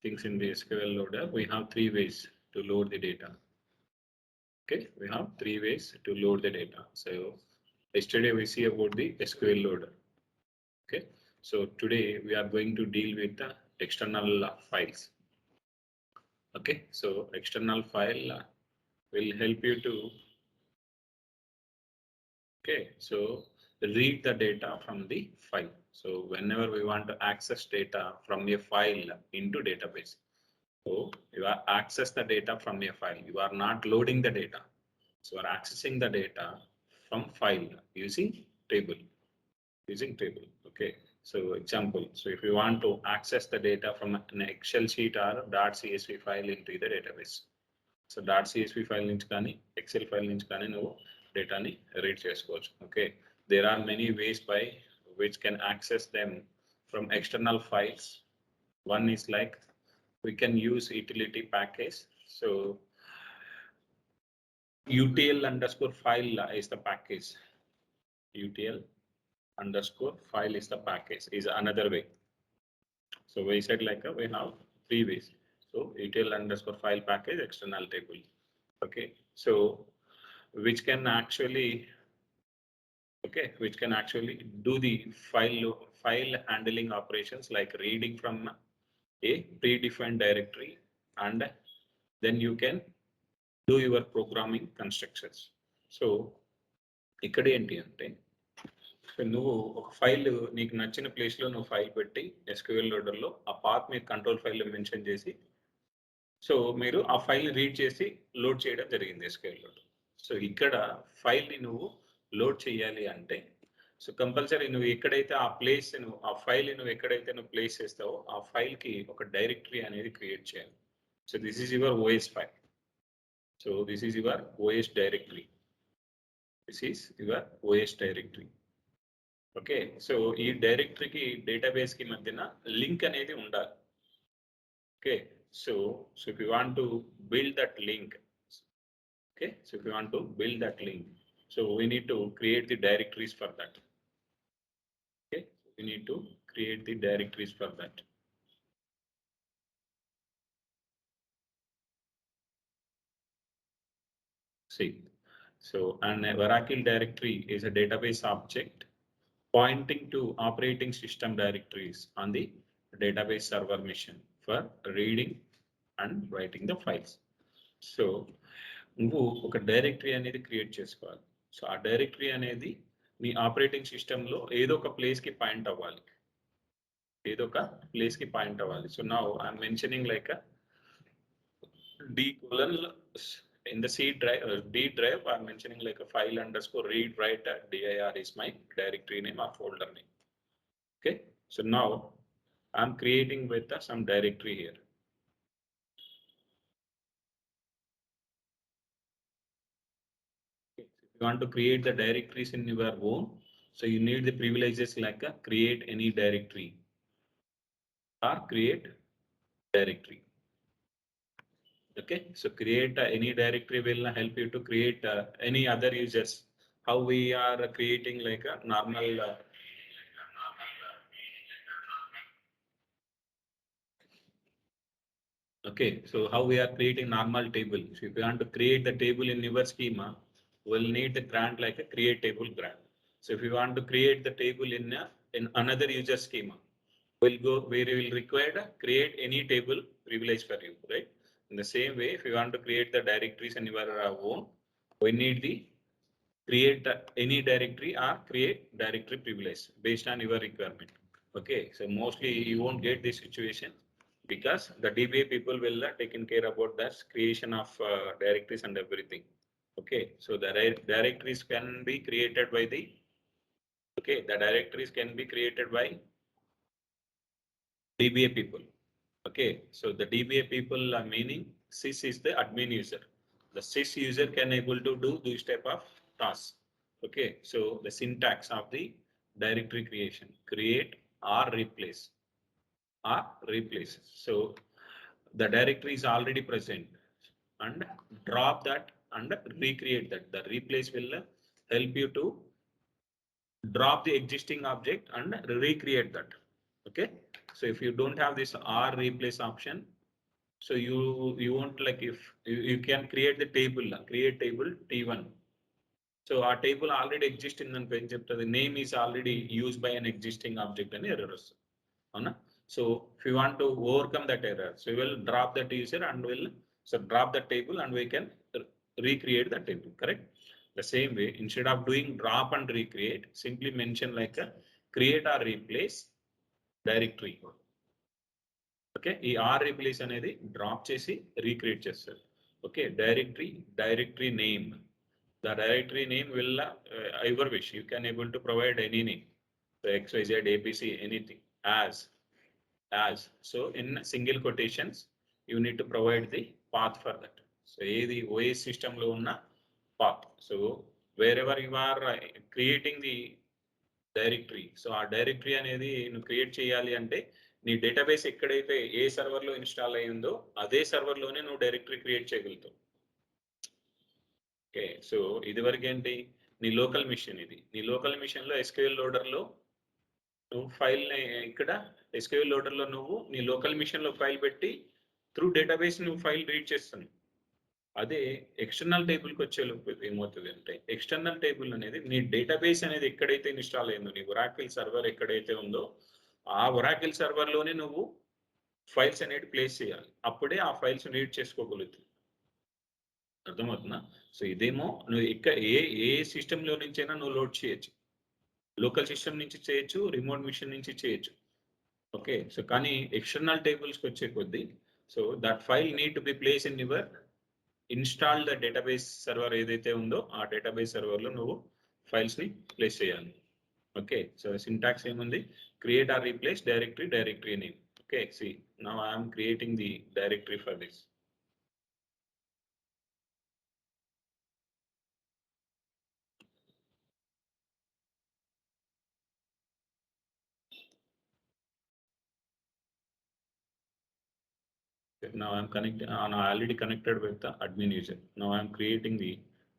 things in the SQL loader, we have three ways to load the data. Okay, we have three ways to load the data. So yesterday we see about the SQL loader. Okay, so today we are going to deal with the external files. Okay, so external file will help you to, okay, so read the data from the file. So whenever we want to access data from a file into database, so you are access the data from a file. You are not loading the data. So you are accessing the data from file using table. Okay, so example, so if you want to access the data from an Excel sheet or .csv file into the database, so .csv file నుంచి కానీ Excel file నుంచి కానీ నువ్వు డేటాని read చేసుకోవచ్చు. Okay, there are many ways by which can access them from external files. One is like we can use utility package. So UTL underscore file is the package. UTL underscore file is the package is another way. So we said like we have three ways. So UTL underscore file package, external table. Okay, so which can actually do the file handling operations like reading from a predefined directory, and then you can do your programming constructions. So ikkada enti ante నువ్వు ఒక file నీకు నచ్చిన place లో నువ్వు file పెట్టి SQL loader లో ఆ path మీ control file లో మెన్షన్ చేసి, సో మీరు ఆ ఫైల్ రీడ్ చేసి లోడ్ చేయడం జరిగింది SQL లోడర్. సో ఇక్కడ ఫైల్ ని నువ్వు లోడ్ చేయాలి అంటే, సో కంపల్సరీ నువ్వు ఎక్కడైతే ఆ ప్లేస్ నువ్వు ఆ ఫైల్ నువ్వు ఎక్కడైతే నువ్వు ప్లేస్ చేస్తావో ఆ ఫైల్ కి ఒక డైరెక్టరీ అనేది క్రియేట్ చేయాలి. So this is your OS file. So this is your OS directory. This is your OS directory. Okay, so ఈ డైరెక్టరీకి డేటాబేస్ కి మధ్యన లింక్ అనేది ఉండాలి. Okay, so if you want to build that link, okay, so if you want to build that link, so we need to create the directories for that. Okay, we need to create the directories for that. See, so an Oracle directory is a database object pointing to operating system directories on the database server machine for reading and writing the files. So నువ్వు ఒక directory అనేది create చేసుకోవాలి. So ఆ directory అనేది నీ operating సిస్టంలో ఏదో ఒక ప్లేస్ కి పాయింట్ అవ్వాలి. So now I'm mentioning like D colon in the C drive, D drive, I'm mentioning like a file underscore read write dir is my directory name or folder name. Okay, so now I'm creating with some directory here. Okay, so if you want to create the directories in your own, so you need the privileges like create any directory or create directory. Okay, so create any directory will help you to create any other users. How we are creating like a normal okay, so how we are creating normal table. So if you want to create the table in your schema, we'll need the grant like a create table grant. So if you want to create the table in another user schema, we'll go where we will require create any table privilege for you, right? In the same way, if you want to create the directories in your own, we need the create any directory or create directory privilege based on your requirement. Okay, so mostly you won't get this situation because the DBA people will taken care about that creation of directories and everything. Okay, so the directories can be created by the DBA people. Okay, so the DBA people are meaning sys is the admin user. The sys user can able to do this type of tasks. Okay, so the syntax of the directory creation, create or replace. So the directory is already present and drop that and recreate that. The replace will help you to drop the existing object and recreate that. Okay, So if you don't have this R replace option, so you won't like if you can create the table, create table T1. So our table already exists in the name is already used by an existing object and errors. So if you want to overcome that error, so we will drop that user and will so drop the table and we can recreate the table, correct? The same way, instead of doing drop and recreate, simply mention like a create or replace directory. Okay ఈ or replace అనేది drop చేసి recreate చేస్తారు. Okay directory name the directory name will your wish you can able to provide any name XYZ APC anything as so in single quotations you need to provide the path for that. So ఏది OS సిస్టంలో ఉన్న path. So wherever you are creating the directory, so ఆ directory అనేది నువ్వు create చేయాలి అంటే నీ database ఎక్కడైతే ఏ సర్వర్లో ఇన్స్టాల్ అయ్యిందో అదే సర్వర్లోనే నువ్వు డైరెక్టరీ క్రియేట్ చేయగలుగుతావు. ఓకే, సో ఇది వరకు ఏంటి నీ లోకల్ మిషన్, ఇది నీ లోకల్ మిషన్లో ఎస్క్యూఎల్ లోడర్లో నువ్వు ఫైల్ని ఇక్కడ ఎస్క్యూఎల్ లోడర్లో నువ్వు నీ లోకల్ మిషన్లో ఫైల్ పెట్టి త్రూ డేటాబేస్ నువ్వు ఫైల్ రీడ్ చేస్తున్నావు. అదే ఎక్స్టర్నల్ టేబుల్కి వచ్చేలోపు ఏమవుతుంది అంటే ఎక్స్టర్నల్ టేబుల్ అనేది నీ డేటాబేస్ అనేది ఎక్కడైతే ఇన్స్టాల్ అయిందో, నీ ఒరాకిల్ సర్వర్ ఎక్కడైతే ఉందో ఆ ఒరాకిల్ సర్వర్లోనే నువ్వు ఫైల్స్ అనేది ప్లేస్ చేయాలి. అప్పుడే ఆ ఫైల్స్ రీడ్ చేసుకోగలుగుతుంది. అర్థమవుతుందా? సో ఇదేమో నువ్వు ఏ సిస్టంలో నుంచైనా నువ్వు లోడ్ చేయొచ్చు. లోకల్ సిస్టమ్ నుంచి చేయొచ్చు, రిమోట్ మిషన్ నుంచి చేయొచ్చు. ఓకే, సో కానీ ఎక్స్టర్నల్ టేబుల్స్కి వచ్చే కొద్దీ so that file need to be place in your installed database server ఏదైతే ఉందో ఆ డేటాబేస్ సర్వర్లో నువ్వు ఫైల్స్ని ప్లేస్ చేయాలి. ఓకే, సో సింటాక్స్ ఏముంది, create or replace directory name. Okay, see, now I am creating the directory for this. Now I am connected, I already connected with the admin user. Now I am creating the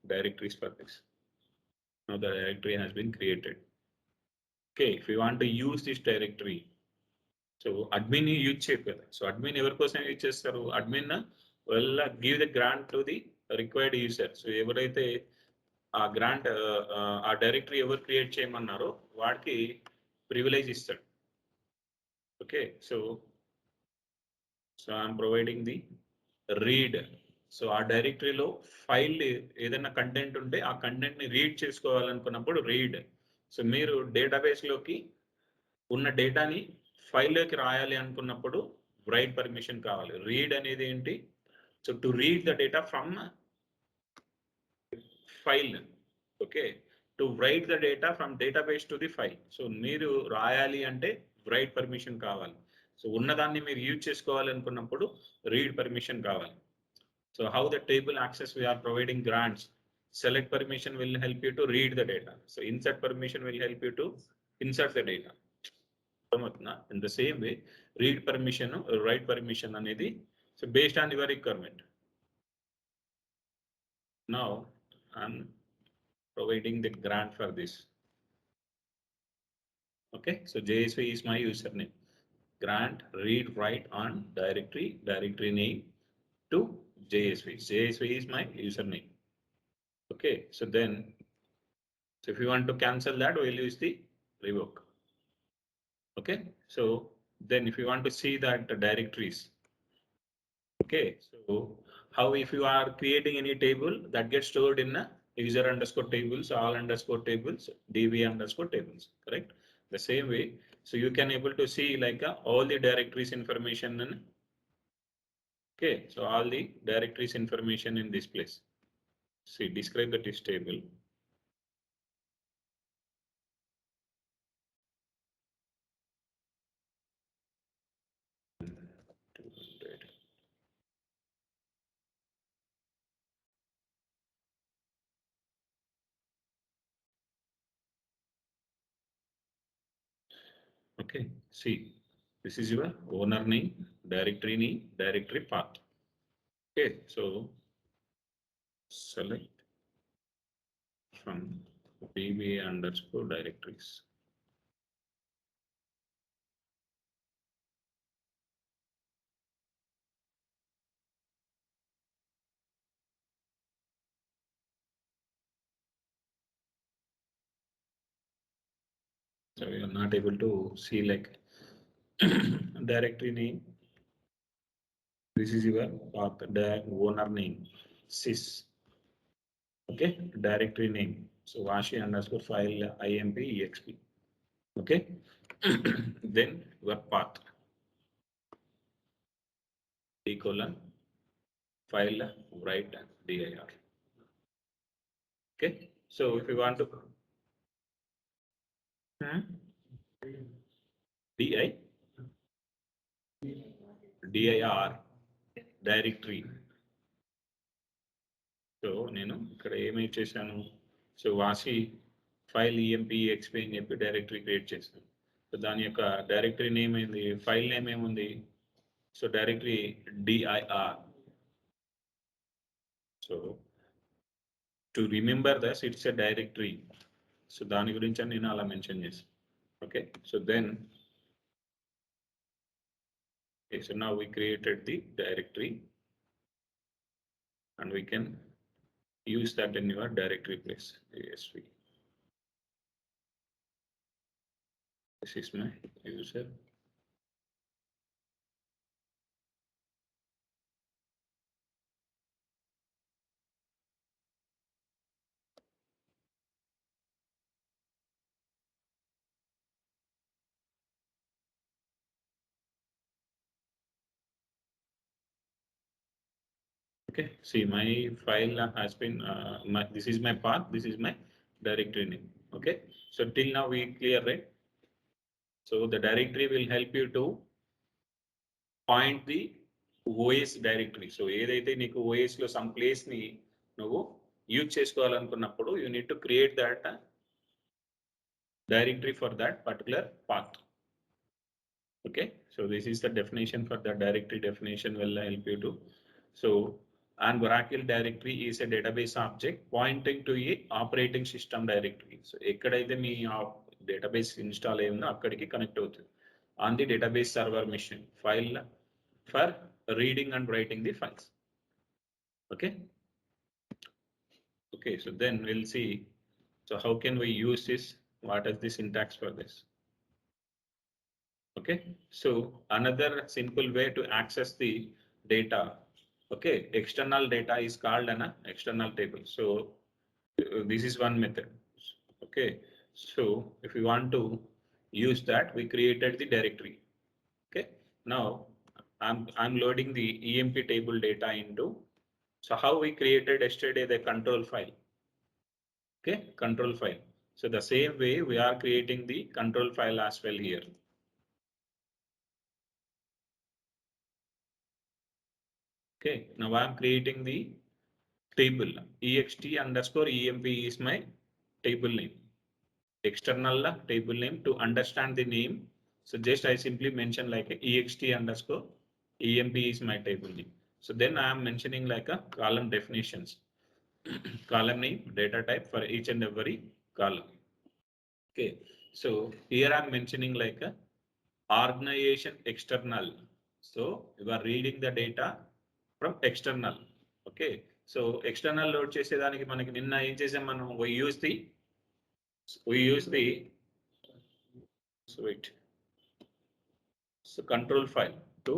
directories for this. Now the directory has been created. Okay, if you want to use this directory, so admin use చేయరు. So admin ఎవరి కోసం use చేస్తారు, admin will give the grant to the required user. So ఎవరైతే ఆ grant ఆ directory ఎవరు create చేయమన్నారో వాడికి privilege ఇస్తాడు. Okay, so I'm providing the read. So ఆ డైరెక్టరీలో ఫైల్ ఏదైనా కంటెంట్ ఉంటే ఆ కంటెంట్ని రీడ్ చేసుకోవాలనుకున్నప్పుడు రీడ్. సో మీరు డేటాబేస్లోకి ఉన్న డేటాని ఫైల్లోకి రాయాలి అనుకున్నప్పుడు రైట్ పర్మిషన్ కావాలి. రీడ్ అనేది ఏంటి, so to read the data from file. Okay, to right the data from database to the file. So మీరు రాయాలి అంటే రైట్ పర్మిషన్ కావాలి. సో ఉన్నదాన్ని మీరు యూజ్ చేసుకోవాలి అనుకున్నప్పుడు రీడ్ పర్మిషన్ కావాలి. So how the table access we are providing grants, select permission will help you to read the data. So insert permission will help you to insert the data. In the same way, read permission, write permission అనేది so based on your requirement. Now I'm providing the grant for this. Okay, so JSV is my username. Grant read write on directory name to JSV. JSV is my username. Okay, so then so if you want to cancel that, we'll use the revoke. Okay, so then if you want to see that the directories, okay, so how if you are creating any table that gets stored in a user underscore tables, all underscore tables, db underscore tables, correct? The same way, so you can able to see like all the directories information in, okay, so all the directories information in this place. See, describe that is table. Okay, see, this is your owner name, directory path. Okay, so select from db underscore directories. So you are not able to see like directory name. This is your path, the owner name, sys. Okay, directory name. So Vashi underscore file imp exp. Okay, then your path, d colon file write dir. Okay, so if you want to di dir directory. So నేను ఇక్కడ ఏమి చేశాను, so వాసి file EMP XP అని చెప్పి directory create చేశాను. So దాని యొక్క డైరెక్టరీ నేమ్ ఏంది, ఫైల్ నేమ్ ఏముంది, so directory DIR. So to remember this it's a directory, so దాని గురించి అని నేను అలా మెన్షన్ చేశాను. Okay, so then so now we created the directory and we can use that in your directory place. ASV. This is my user. Okay, see my file has been, this is my path, this is my directory name. Okay, so till now we clear, right? So the directory will help you to point the OS directory. So ఏదైతే నీకు OS లో some place ని నువ్వు use చేసుకోవాలనుకున్నప్పుడు you need to create that directory for that particular path. Okay, so this is the definition for the directory definition will help you to. So an Oracle directory is a database object pointing to a operating system directory. So ekkadaithe mee database install ayundo akkadiki connect avutundi on the database server machine file for reading and writing the files. Okay, okay, so then we'll see, so how can we use this, what is the syntax for this. Okay, so another simple way to access the data, okay, external data is called an external table. So this is one method. Okay, so if we want to use that, we created the directory. Okay, now I'm loading the emp table data into, so how we created yesterday the control file. Okay, control file, so the same way we are creating the control file as well here. Okay, now I'm creating the table, ext underscore emp is my table name, external table name. To understand the name, so just I simply mention like a ext underscore emp is my table name. So then I am mentioning like a column definitions, column name, data type for each and every column. Okay, so here I'm mentioning like a organization external. So you are reading the data from external. Okay, so external load చేసేదానికి మనకి నిన్న ఏం చేసాం మనం, we use the so wait, so control file to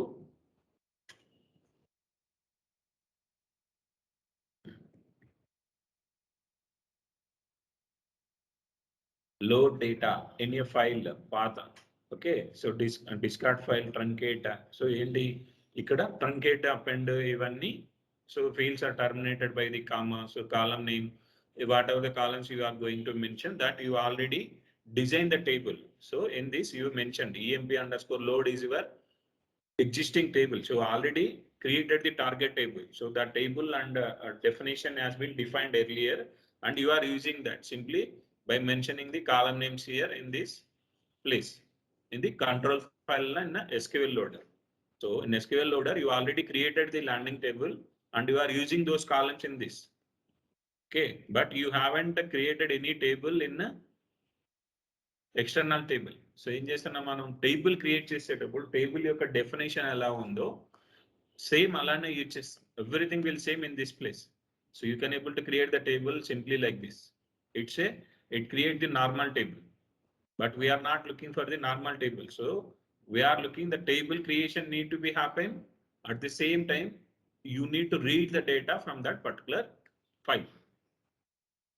load data in a file path. Okay, so discard file truncate, so ఏంటి ఇక్కడ truncate append ఇవన్నీ, so fields are terminated by the comma. So column name, whatever the columns you are going to mention, that you already designed the table. So in this you mentioned emp underscore load is your existing table, so already created the target table. So that table and definition has been defined earlier, and you are using that simply by mentioning the column names here in this place in the control file in SQL loader. So in SQL loader you already created the landing table and you are using those columns in this. Okay, but you haven't created any table in external table. So ఏం చేస్తున్నాం మనం, table create చేసేటప్పుడు table యొక్క definition ఎలా ఉందో same అలానే use చేస్తాం. Everything will same in this place. So you can able to create the table simply like this. It create the normal table. but we are not looking for the normal table. So we are looking the table creation need to be happen. At the same time, you need to read the data from that particular file.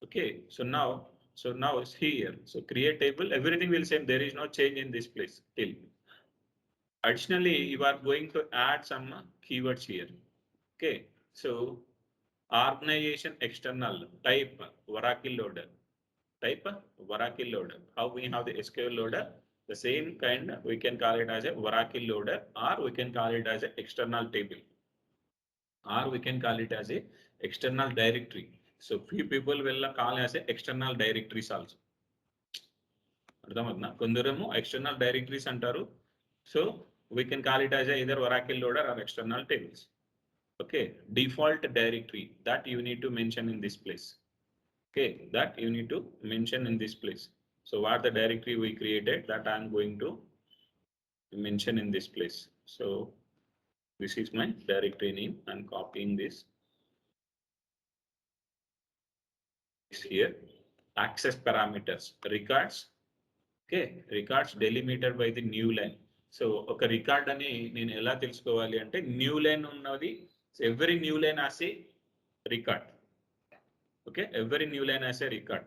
Okay, so now it's here. So create table, everything will same. There is no change in this place till. Additionally, you are going to add some keywords here. Okay, so organization external type Oracle loader. Type Oracle loader. How we have the SQL loader? The same kind we can call it as a Oracle loader, or we can call it as an external table, or we can call it as a external directory. So few people will call as a external directories also. అర్థమవుతుందా కొందరేమో external directories అంటారు. So we can call it as either Oracle loader or external tables. Okay, default directory that you need to mention in this place. Okay, that you need to mention in this place. So what the directory we created, that I'm going to mention in this place. So this is my directory name. I'm copying this here. Access parameters, records. Okay, records delimited by the new line. So ఒక record అని నేను ఎలా తెలుసుకోవాలి అంటే new line ఉన్నది. So every new line has a record. Okay, every new line has a record.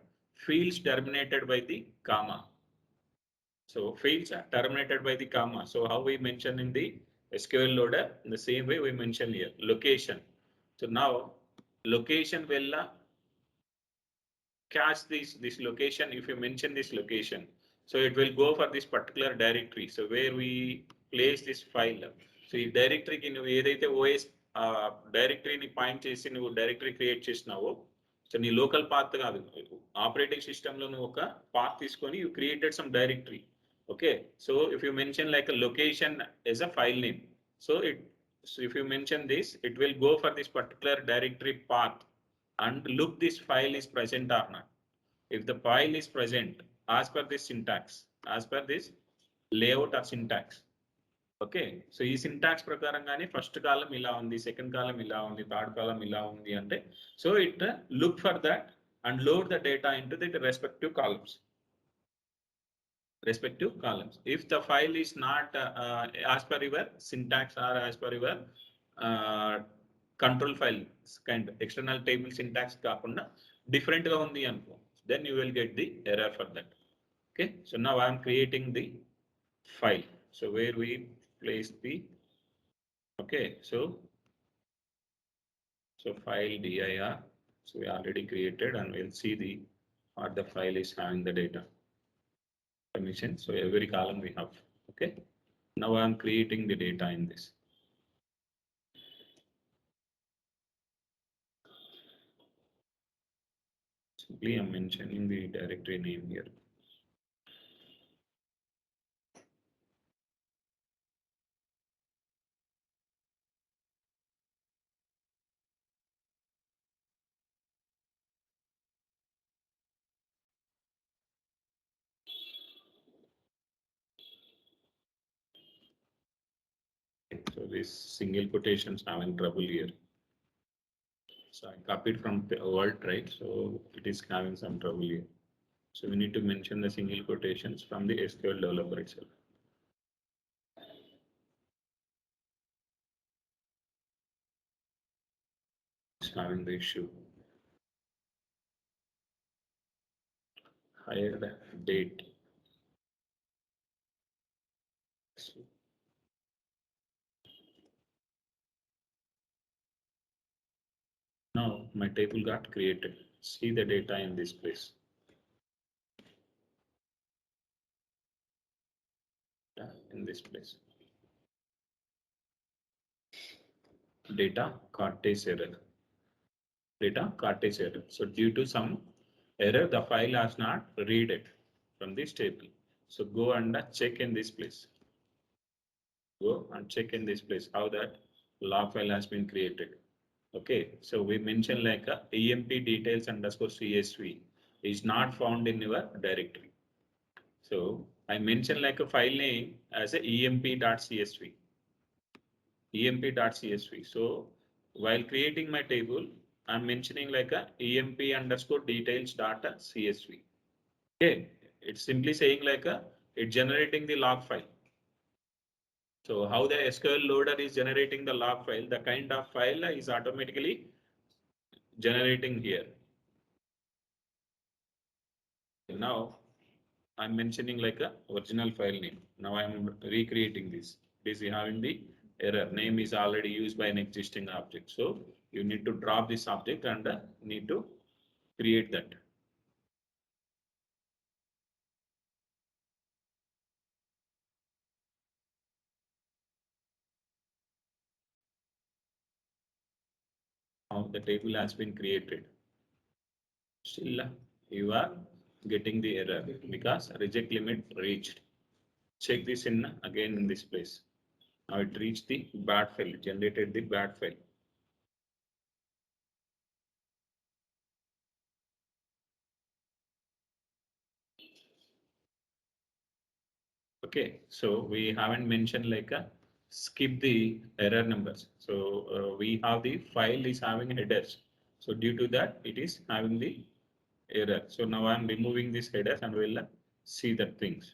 Fields terminated by the comma. So fields are terminated by the comma. So how we mention in the SQL loader, in the same way we mention here. Location. So now location will catch this location. If you mention this location, so it will go for this particular directory. So where we place this file. So ఈ డైరెక్టరీకి నువ్వు ఏదైతే OS డైరెక్టరీని point చేసి నువ్వు directory create చేసినావో, so నీ local path కాదు, operating సిస్టంలో నువ్వు ఒక పాత్ తీసుకొని you created some directory. Okay, so if you mention like location as a file name, so if you mention this, it will go for this particular directory path and look this file is present or not. If the file is present as per this syntax, as per this layout or syntax. Okay, so ఈ syntax ప్రకారంగానే first కాలం ఇలా ఉంది, second column ఇలా ఉంది, third కాలం ఇలా ఉంది అంటే, so it look for that and load the data into the respective columns. Respective columns. If the file is not as per your syntax or as per your control file kind external table syntax కాకుండా different గా ఉంది అనుకో, then you will get the error for that. Okay, so now I am creating the file. So where we place the, okay, so file dir, so we already created and we'll see the what the file is having the data permission. So every column we have. Okay, now I am creating the data in this. Simply I'm mentioning the directory name here. So this single quotations having trouble here. So I copied from the Word, right? So it is having some trouble here. So we need to mention the single quotations from the SQL developer itself. It's having the issue. Hired date. Now my table got created. See the data in this place. Yeah, in this place. Data Cortes error. Data Cortes error. So due to some error, the file has not read it from this table. So go and check in this place. Go and check in this place how that log file has been created. Okay, so we mentioned like a emp details underscore csv is not found in your directory. So I mentioned like a file name as a emp.csv. emp.csv. So while creating my table, I'm mentioning like a emp underscore details.csv. Okay, It's simply saying like it's generating the log file. So how the SQL loader is generating the log file, the kind of file is automatically generating here. Now I'm mentioning like a original file name. Now I'm recreating this. This is having the error. Name is already used by an existing object. So you need to drop this object and need to create that. Now the table has been created. Still you are getting the error because reject limit reached. Check this in again in this place. Now it reached the bad file, generated the bad file. Okay, so we haven't mentioned like a skip the error numbers. So we have the file is having headers. So due to that, it is having the error. So now I'm removing these headers and we'll see the things.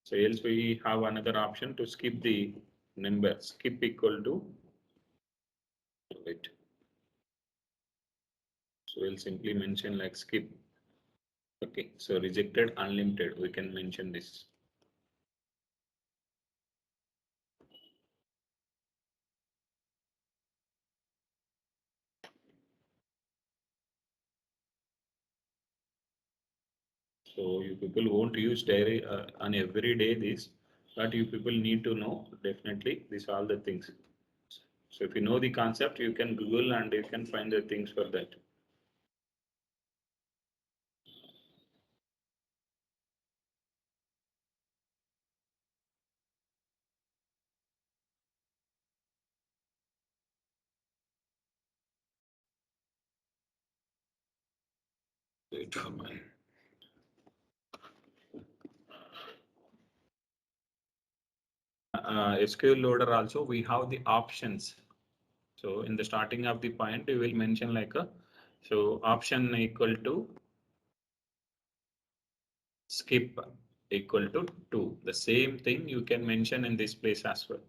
So else we have another option to skip the number. Skip equal to wait. So we'll simply mention like skip. Okay, so rejected unlimited. We can mention this. So you people won't use diary on every day this, but you people need to know definitely these all the things. So if you know the concept, you can Google and you can find the things for that. Wait for my- SQL loader also we have the options. So in the starting of the point, we will mention like a so option equal to skip equal to 2. The same thing you can mention in this place as well.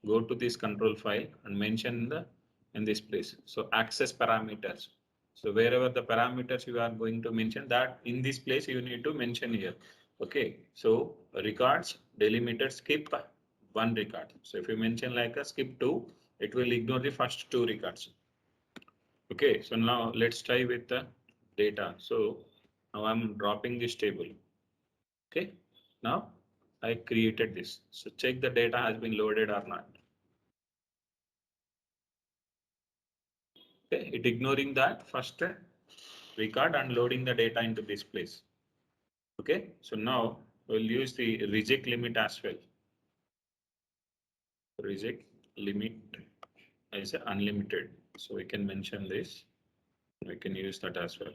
Go to this control file and mention the in this place. So access parameters. So wherever the parameters you are going to mention that in this place you need to mention here. Okay. So records delimited skip one record. So if you mention like a skip two, it will ignore the first two records. Okay. So now let's try with the data. So now I'm dropping this table. Okay. Now I created this. So check the data has been loaded or not. Okay, it ignoring that first record and loading the data into this place. Okay, so now we'll use the reject limit as well. Reject limit is unlimited. So we can mention this. We can use that as well.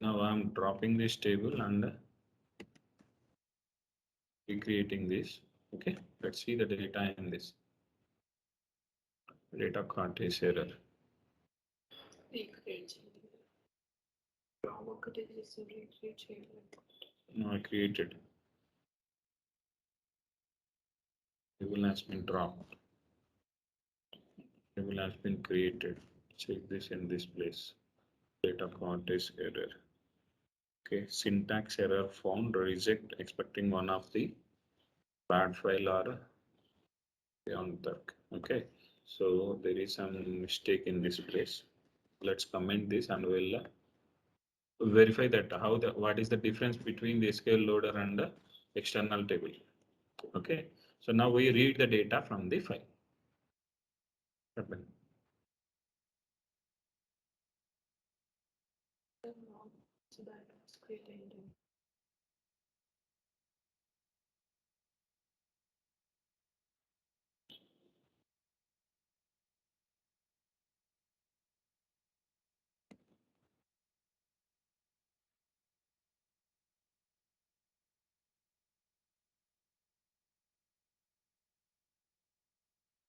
Now I'm dropping this table and recreating this. Okay, let's see the data in this. Data cart is error. No, I created. Table has been dropped. Table has been created. Check this in this place. Data cart is error. Okay, syntax error found, reject expecting one of the bad file or beyond that. Okay, so there is some mistake in this place. Let's comment this and we'll verify that how the what is the difference between the SQL loader and the external table. Okay, so now we read the data from the file.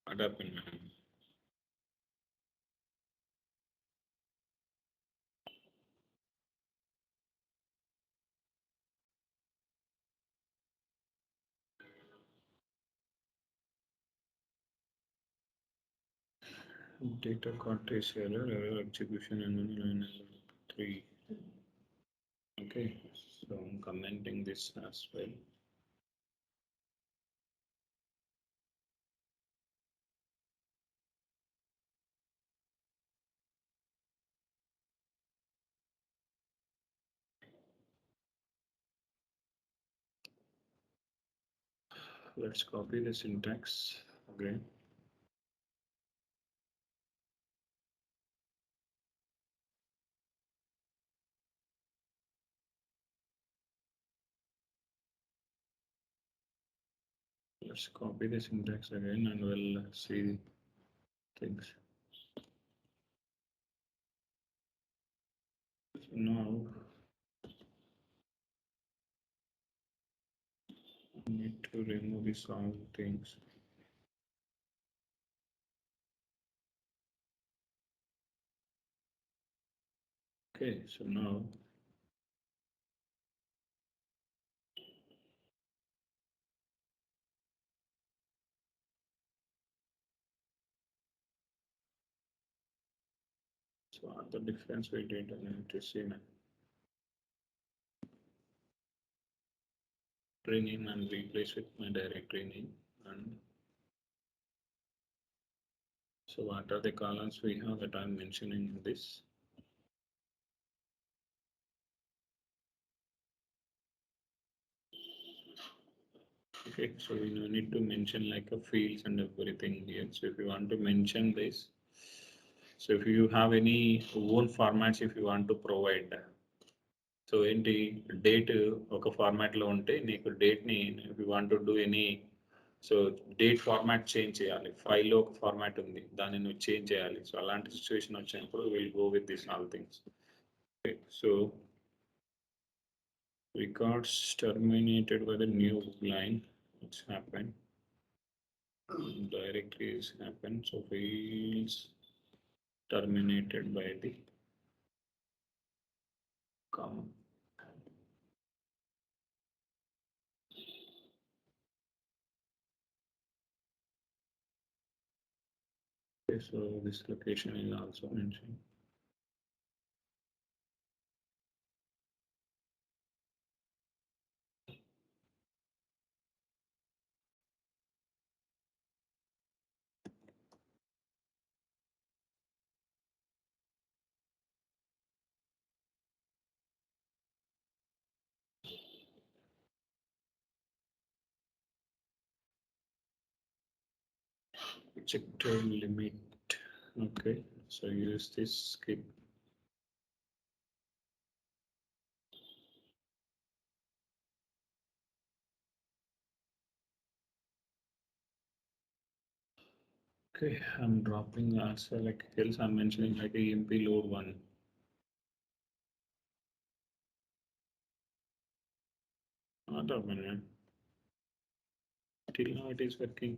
What happened? Data context error execution and line 3. Okay, so I'm commenting this as well. Let's copy the syntax again. Let's copy the syntax again and we'll see things. So now I need to remove these all things. Okay, so now what the difference we did, I need to see now. Bring in and replace with my directory name. And so what are the columns we have that I'm mentioning in this? Okay, so we need to mention like a fields and everything here. So if you want to mention this, so if you have any own formats, if you want to provide, so ఏంటి date ఒక ఫార్మాట్లో ఉంటే నీకు డేట్ని if you want to do any so date format change చేయాలి ఫైల్లో ఒక format ఉంది దాన్ని నువ్వు చేంజ్ చేయాలి సో అలాంటి సిచ్యువేషన్ వచ్చినప్పుడు will go with this all things so records terminated by the new line it's happened directories happen so fields terminated by the comma. Okay, so this location is also mentioned. Projector limit. Okay, so use this skip. Okay, I'm dropping as like else I'm mentioning like a EMP load one. Not a minute. Till now it is working.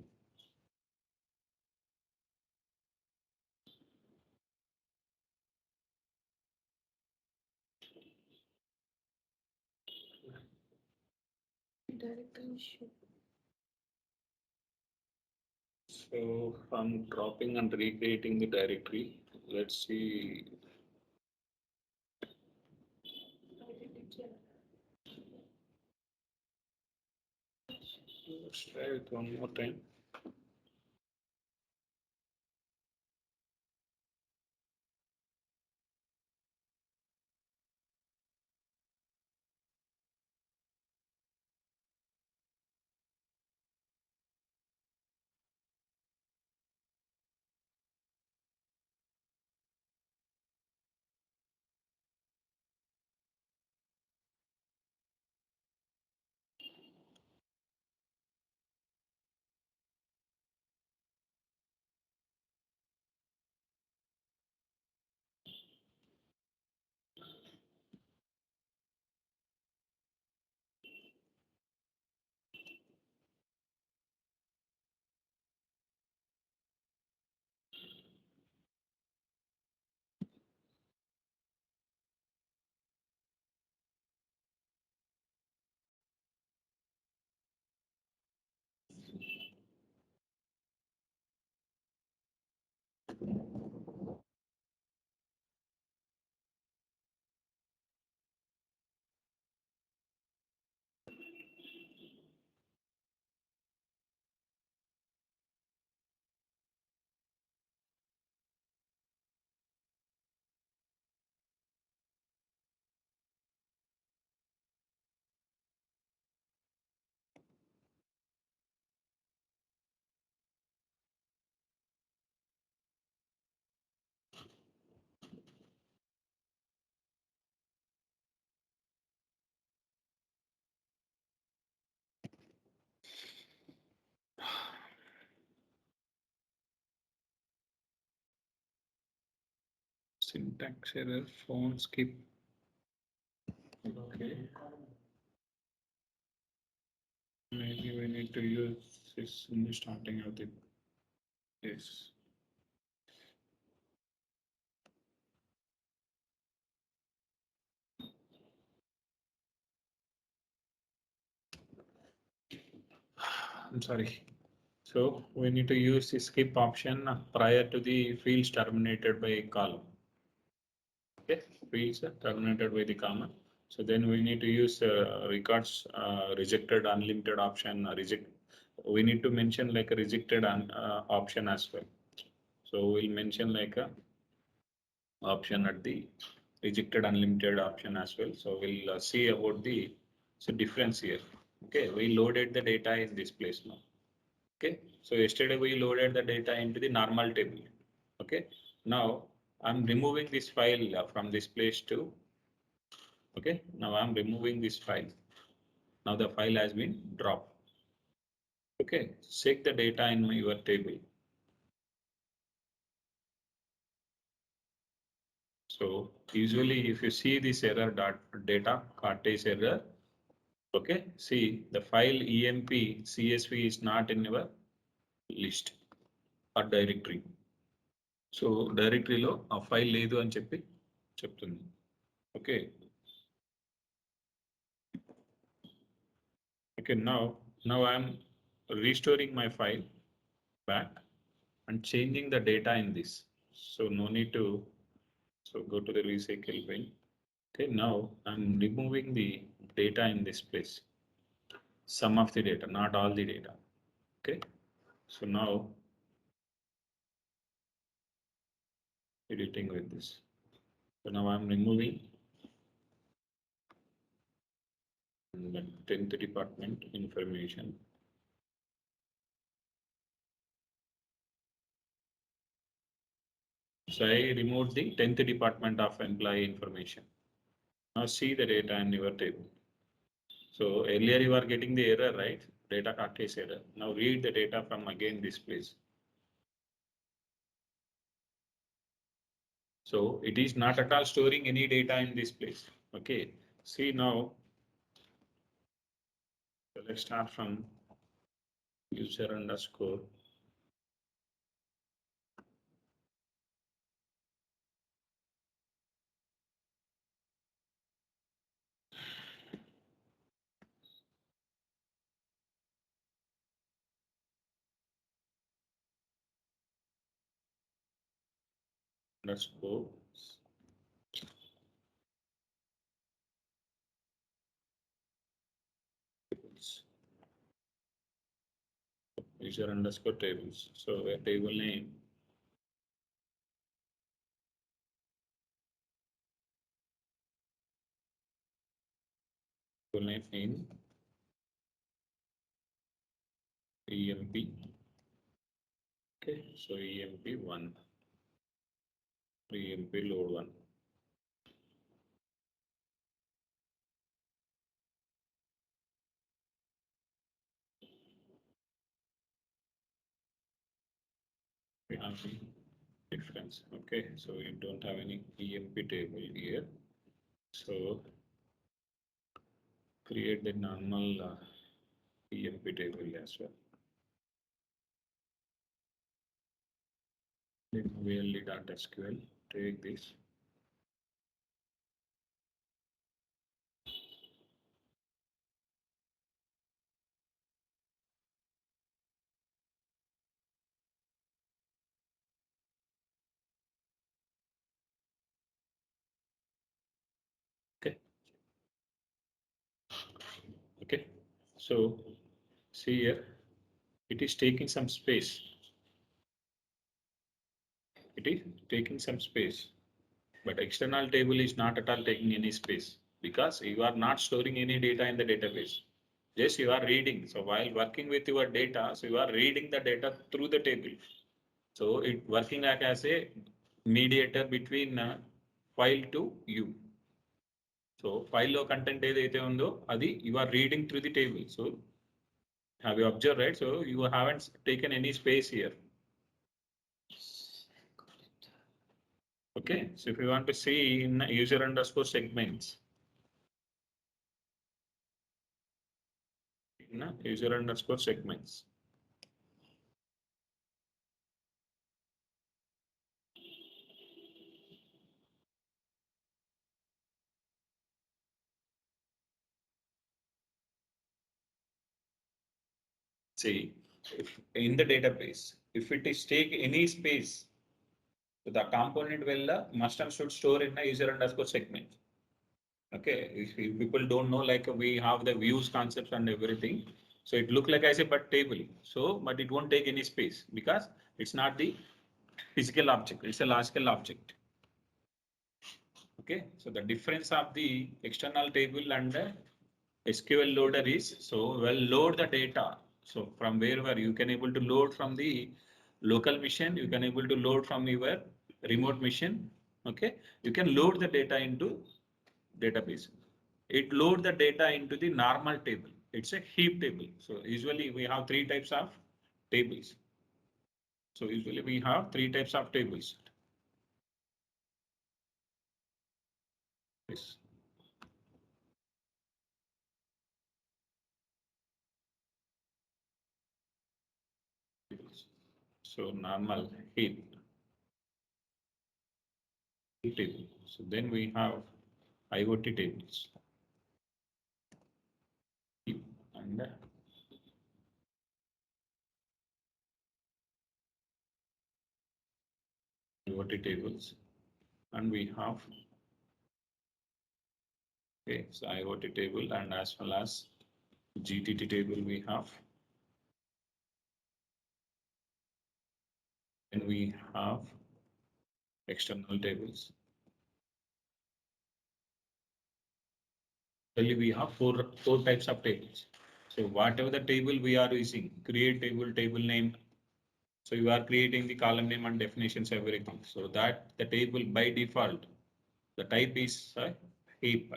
So I'm dropping and recreating the directory. Let's see. Let's try it one more time. Syntax error, phone skip. Okay. Maybe we need to use this in the starting of the yes. I'm sorry. So we need to use the skip option prior to the fields terminated by a column. Okay, fields are terminated by the comma. So then we need to use records rejected unlimited option reject. We need to mention like a rejected option as well. So we'll mention like a option at the rejected unlimited option as well. So we'll see about the so difference here. Okay, we loaded the data in this place now. Okay, so yesterday we loaded the data into the normal table. Okay, now I'm removing this file from this place to. Okay, now I'm removing this file. Now the file has been dropped. Okay, check the data in your table. So usually if you see this error dot data cartage error, okay, see the file emp csv is not in your list or directory. So డైరెక్టరీలో ఆ file లేదు అని చెప్పి చెప్తుంది. Okay okay now I'm restoring my file back and changing the data in this. So no need to so go to the recycle bin. Okay, now I'm removing the data in this place. Some of the data, not all the data. Okay, so now editing with this. So now I'm removing the 10th department information. So I removed the 10th department of employee information. Now see the data in your table. So earlier you are getting the error, right? Data cartage error. Now read the data from again this place. So it is not at all storing any data in this place. Okay. See now, so let's start from user underscore. Underscore tables. User underscore tables. So a table name. Table name in EMP. Okay, so EMP1, EMP load 1. We have the difference. Okay, so we don't have any EMP table here. So create the normal EMP table as well. Then VLD.SQL, take this. Okay. Okay. So see here, it is taking some space. It is taking some space, but external table is not at all taking any space because you are not storing any data in the database. Yes, you are reading. So while working with your data, so you are reading the data through the table. So it working like as a mediator between file to you. So file lo content ఏదైతే ఉందో అది you are reading through the table. So have you observed, right? So you haven't taken any space here. Okay, so if you want to see in user underscore segments, in user underscore segments. See, if in the database, if it is take any space, so the component will must and should store in a user underscore segment. Okay, if people don't know, like we have the views concepts and everything. So it look like I say, but table. So, but it won't take any space because it's not the physical object, it's a logical object. Okay, so the difference of the external table and the SQL loader is, so well load the data. So from wherever you can able to load from the local machine, you can able to load from your remote machine. Okay, you can load the data into database. It load the data into the normal table. It's a heap table. So usually we have three types of tables. So usually we have three types of tables. Yes. So normal heap table. So then we have IoT tables. And IoT tables. And we have, okay, so IoT table and as well as GTT table we have. Then we have external tables. Actually, we have four types of tables. So whatever the table we are using, create table, table name. So you are creating the column name and definitions, everything. So that the table by default, the type is a heap.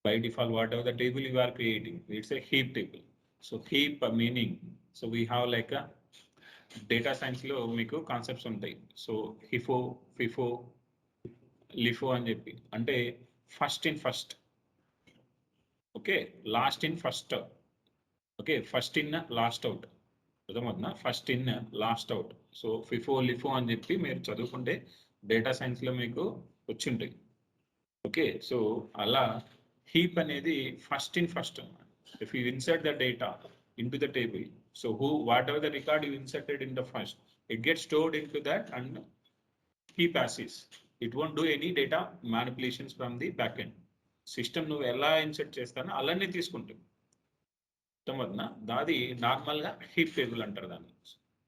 By default, whatever the table you are creating, it's a heap table. So heap meaning, so we have like a data science లో మీకు concepts ఉంటాయి. So హిఫో FIFO LIFO అని చెప్పి అంటే first in first, okay, last in first, okay, first in last out, అర్థమవుతుందా, first in last out. So FIFO LIFO అని చెప్పి మీరు చదువుకుంటే డేటా సైన్స్లో మీకు వచ్చి ఉంటాయి. ఓకే, సో అలా హీప్ అనేది ఫస్ట్ ఇన్ ఫస్ట్ అన్నమాట. If you insert the data into the table, so who whatever the record you inserted in the first, it gets stored into that and heap as is. It won't do any data manipulations from the backend system. నువ్వు ఎలా insert చేస్తానో అలానే తీసుకుంటుంది. అర్థమవుతుందా, దాది నార్మల్గా heap table అంటారు దాన్ని.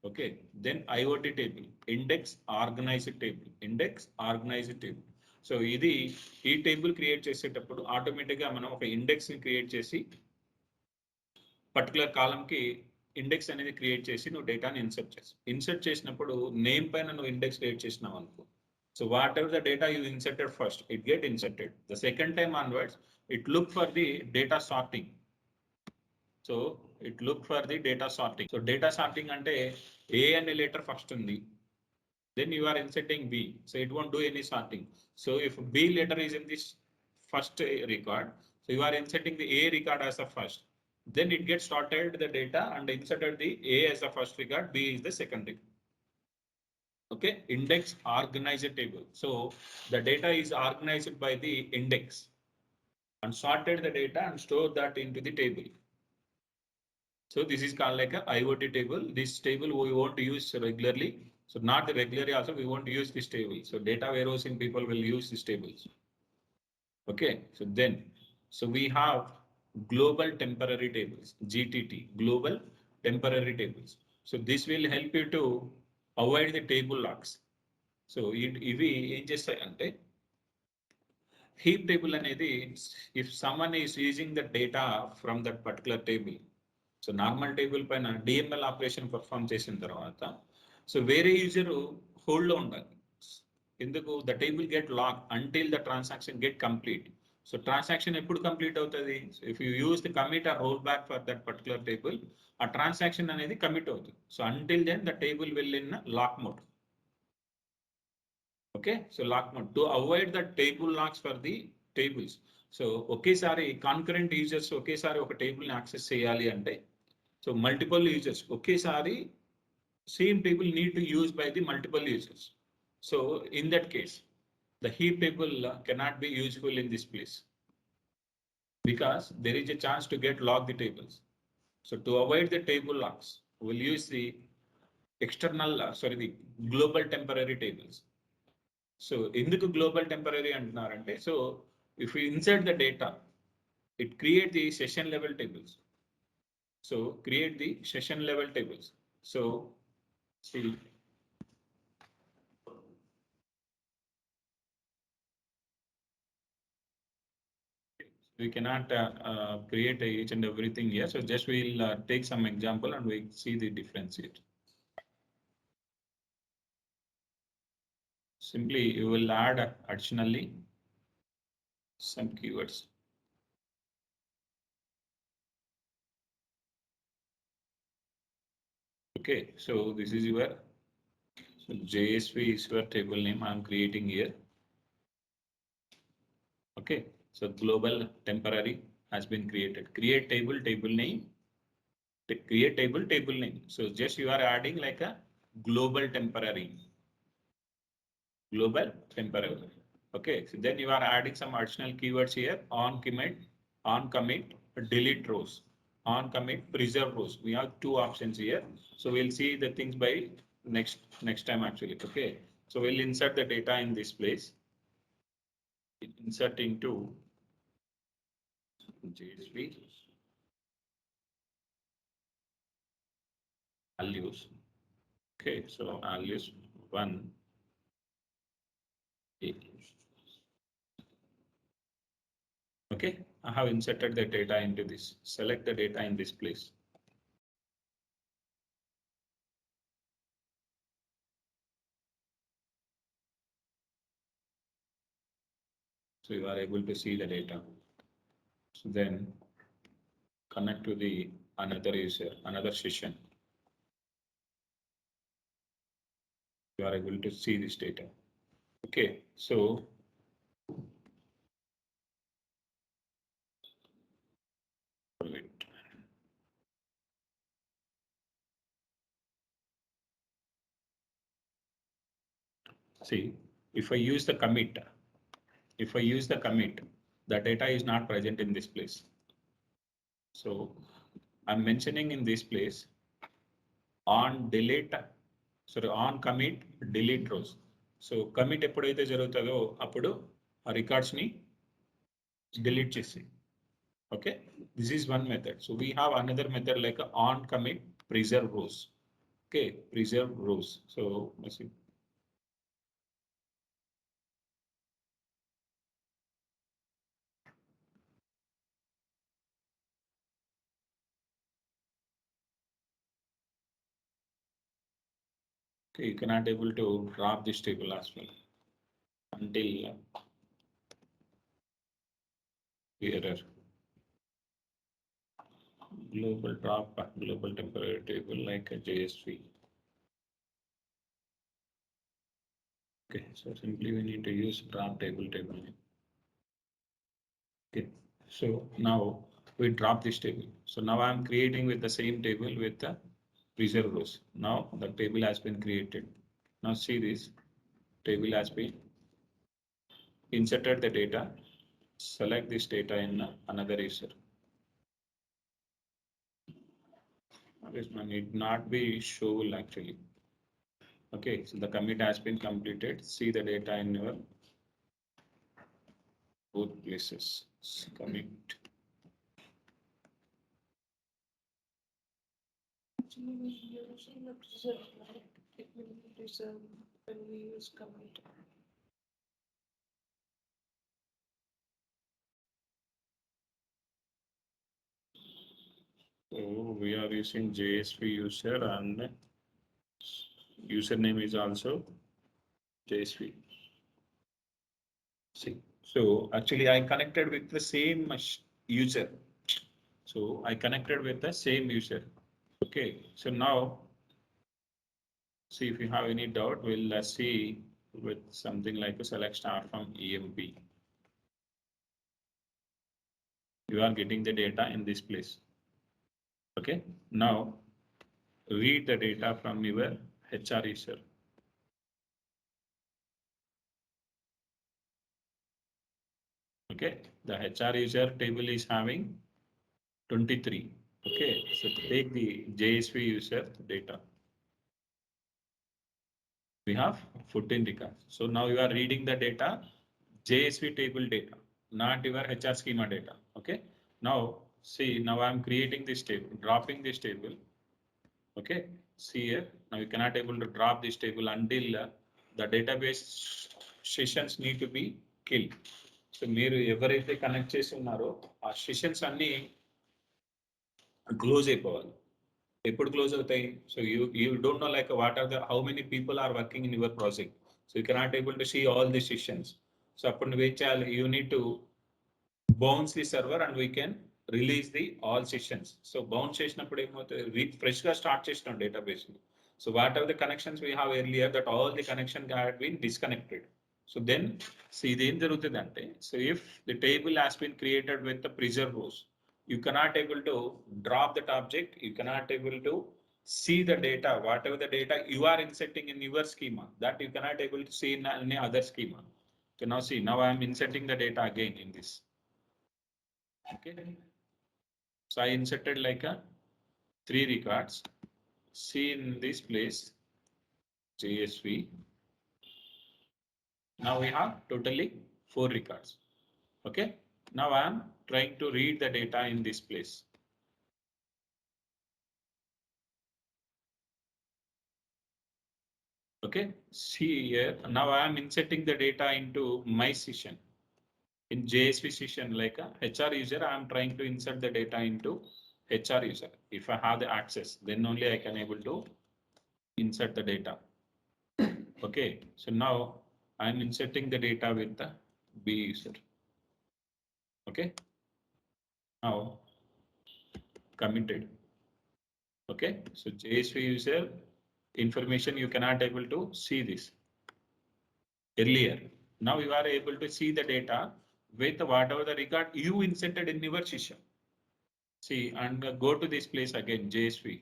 Okay, then IOT table, index organised table, index organised table. So ఇది ఈ టేబుల్ క్రియేట్ చేసేటప్పుడు ఆటోమేటిక్గా మనం ఒక ఇండెక్స్ ని క్రియేట్ చేసి పర్టికులర్ కాలంకి ఇండెక్స్ అనేది క్రియేట్ చేసి నువ్వు డేటాని ఇన్సర్ట్ చేసినప్పుడు నేమ్ పైన నువ్వు ఇండెక్స్ క్రియేట్ చేసినావు అనుకో. So what ever the data you inserted first, it get inserted. The second time onwards it look for the data sorting. So it look for the data sorting. So data sorting అంటే ఏ అనే letter first ఉంది, then you are inserting B, so it won't do any sorting. So if B letter is in this first record, so you are inserting the A record as the first, then it gets sorted the data and inserted the A as the first record, B is the second record. Okay, index organized table. So the data is organized by the index and sorted the data and stored that into the table. So this is called like a IoT table. This table we want to use regularly. So not regularly also we want to use this table. So data warehousing people will use these tables. Okay, so then, so we have global temporary tables, GTT, global temporary tables. So this will help you to avoid the table locks. So ఇవి ఏం చేస్తాయంటే heap table అనేది, if someone is using the data from that particular table, so normal table పైన DML operation perform చేసిన తర్వాత, so వేరే user హోల్డ్లో ఉండాలి. ఎందుకు, the table get lock until the transaction get complete. So transaction ఎప్పుడు complete అవుతుంది, if you use the commit or roll back for that particular table, ఆ ట్రాన్సాక్షన్ అనేది కమిట్ అవుతుంది. So until then the table will in lock mode. Okay, so lock mode to avoid the table locks for the tables. So ఒకేసారి concurrent users ఒకేసారి ఒక table ని access చేయాలి అంటే so multiple users ఒకేసారి same table need to use by the multiple users. So in that case, the heap table cannot be useful in this place because there is a chance to get lock the tables. So to avoid the table locks, we'll use the external, sorry, the global temporary tables. So ఎందుకు global temporary అంటున్నారంటే so if we insert the data, it create the session level tables. So create the session level tables. So see, we cannot create each and everything here. So just we'll take some example and we see the difference here. Simply you will add additionally some keywords. Okay, so this is your so JSV is your table name I'm creating here. Okay, so global temporary has been created. Create table, table name, create table, table name. So just you are adding like a global temporary, global temporary. Okay, so then you are adding some additional keywords here on commit, delete rows, on commit, preserve rows. We have two options here. So we'll see the things by next time actually. Okay, so we'll insert the data in this place. Insert into JSP values. Okay, so I'll use 1. Okay, I have inserted the data into this. Select the data in this place. So you are able to see the data. So then connect to the another user, another session. You are able to see this data. Okay, so wait. See, if I use the commit, the data is not present in this place. So I'm mentioning in this place on delete, sorry, on commit, delete rows. So commit ఎప్పుడైతే జరుగుతుందో అప్పుడు ఆ records ని delete చేసి. Okay, this is one method. So we have another method like on commit, preserve rows. Okay, preserve rows. So let's see. Okay, you cannot able to drop this table as well until error. Global drop, global temporary table like a JSV. Okay, so simply we need to use drop table name. Okay, so now we drop this table. So now I'm creating with the same table with the preserve rows. Now the table has been created. Now see this table has been inserted the data. Select this data in another user. This one need not be shown actually. Okay, so the commit has been completed. See the data in your both places. Commit. Actually, we using the preserve, right? It will preserve when we use commit. So we are using JSP user and username is also JSP. See, so actually I connected with the same user. So I connected with the same user. Okay, so now see if you have any doubt, we'll see with something like a select star from EMP. You are getting the data in this place. Okay. Now read the data from your HR user. Okay. The HR user table is having 23. Okay. So take the JSV user data. We have 14 records. So now you are reading the data, JSV table data, not your HR schema data. Okay. Now see, now I'm creating this table, dropping this table. Okay. See here, now you cannot able to drop this table until the database sessions need to be killed. So మీరు ఎవరైతే connect చేసి ఉన్నారో ఆ sessions అన్ని close అయిపోవాలి. ఎప్పుడు close అవుతాయి? So you don't know like what are the how many people are working in your project. So you cannot able to see all the sessions. సో అప్పుడు నువ్వు ఏం చేయాలి? You need to bounce the server and we can release the all sessions. So bounce చేసినప్పుడు ఏమవుతుంది? Fresh గా start చేసినాం database. So what are the connections we have earlier that all the connection had been disconnected. So then so ఇది ఏం జరుగుతుంది అంటే, so if the table has been created with the preserve rows, you cannot able to drop that object, you cannot able to see the data, whatever the data you are inserting in your schema, that you cannot able to see in any other schema. So now see, now I am inserting the data again in this. Okay. So I inserted like a 3 records. See in this place, JSV. Now we have totally 4 records. Okay. Now I am trying to read the data in this place. Okay, see here, now I am inserting the data into my session. In JSV session, like a HR user, I am trying to insert the data into HR user. If I have the access, then only I can able to insert the data. Okay, so now I am inserting the data with the B user. Okay, now committed. Okay, so JSV user information, you cannot able to see this earlier. Now you are able to see the data with whatever the record you inserted in your session. See, and go to this place again, JSV.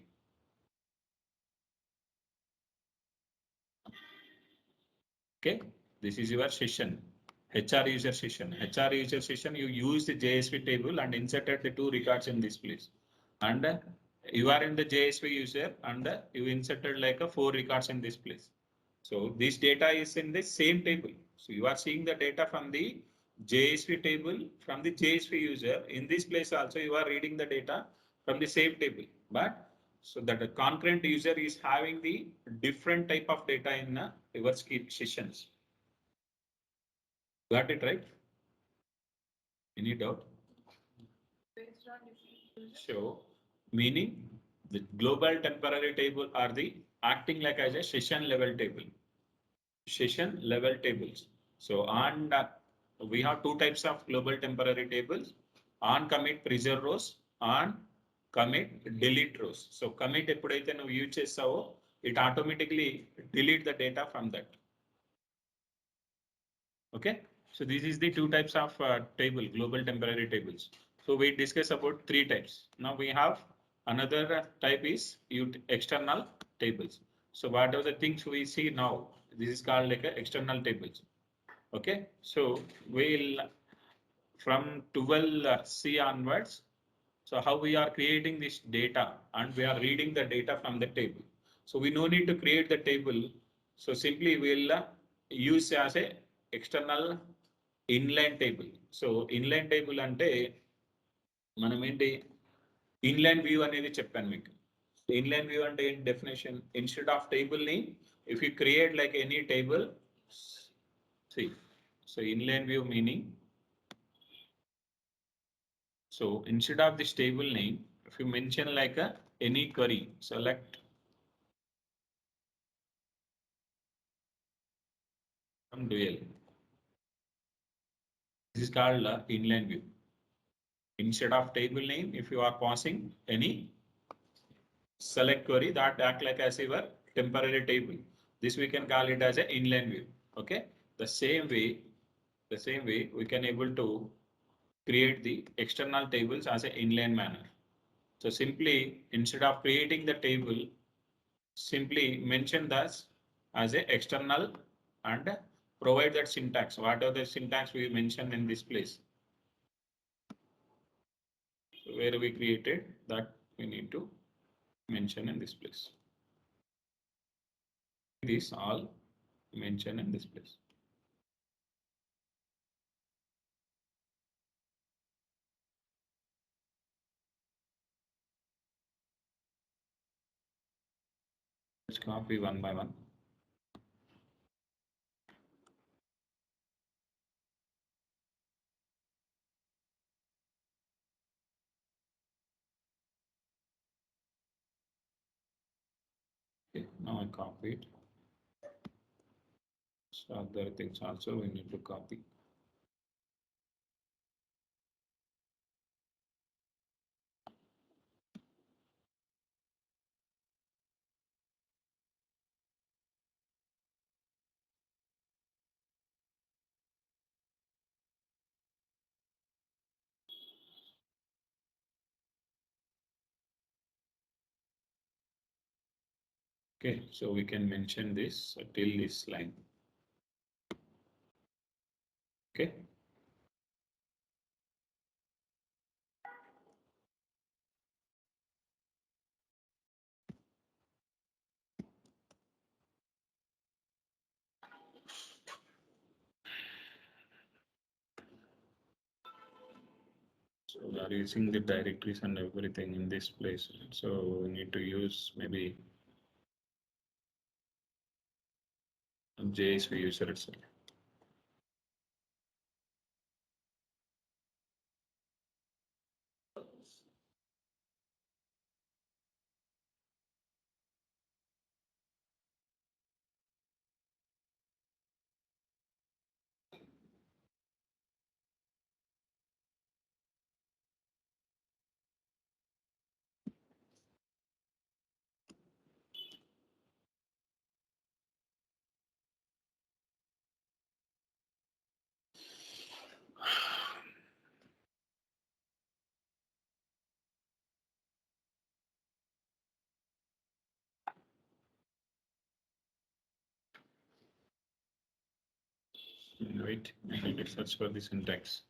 Okay, this is your session, HR user session. HR user session, you use the JSV table and inserted the 2 records in this place. And you are in the JSV user and you inserted like a 4 records in this place. So this data is in the same table. So you are seeing the data from the JSV table from the JSV user. In this place also you are reading the data from the same table. But so that the concurrent user is having the different type of data in your sessions. Got it right? Any doubt? Based on different users. So meaning the global temporary table are the acting like as a session level table. Session level tables. So on we have 2 types of global temporary tables: on commit preserve rows, on commit delete rows. So commit ఎప్పుడైతే నువ్వు use చేస్తావో it automatically delete the data from that. Okay, so this is the 2 types of table, global temporary tables. So we discuss about 3 types. Now we have another type is external tables. So what are the things we see now? This is called like a external tables. Okay, so we'll from 12C onwards. So how we are creating this data and we are reading the data from the table. So we no need to create the table. So simply we'll use as a external inline table. So inline table అంటే మనం ఏంటి inline view అనేది చెప్పాను మీకు. Inline view అంటే ఏంటి definition? Instead of table name, if you create like any table, see, so inline view meaning, so instead of this table name, if you mention like a any query, select from dual. This is called inline view. Instead of table name, if you are passing any select query that act like as your temporary table, this we can call it as a inline view. Okay, the same way, we can able to create the external tables as an inline manner. So simply instead of creating the table, simply mention this as a external and provide that syntax. What are the syntax we mentioned in this place? So where we created that we need to mention in this place. These all mention in this place. Let's copy one by one. Okay, now I copy it. So other things also we need to copy. Okay, so we can mention this till this line. Okay. So we are using the directories and everything in this place. So we need to use maybe JSV user itself. Wait, I need to search for the syntax.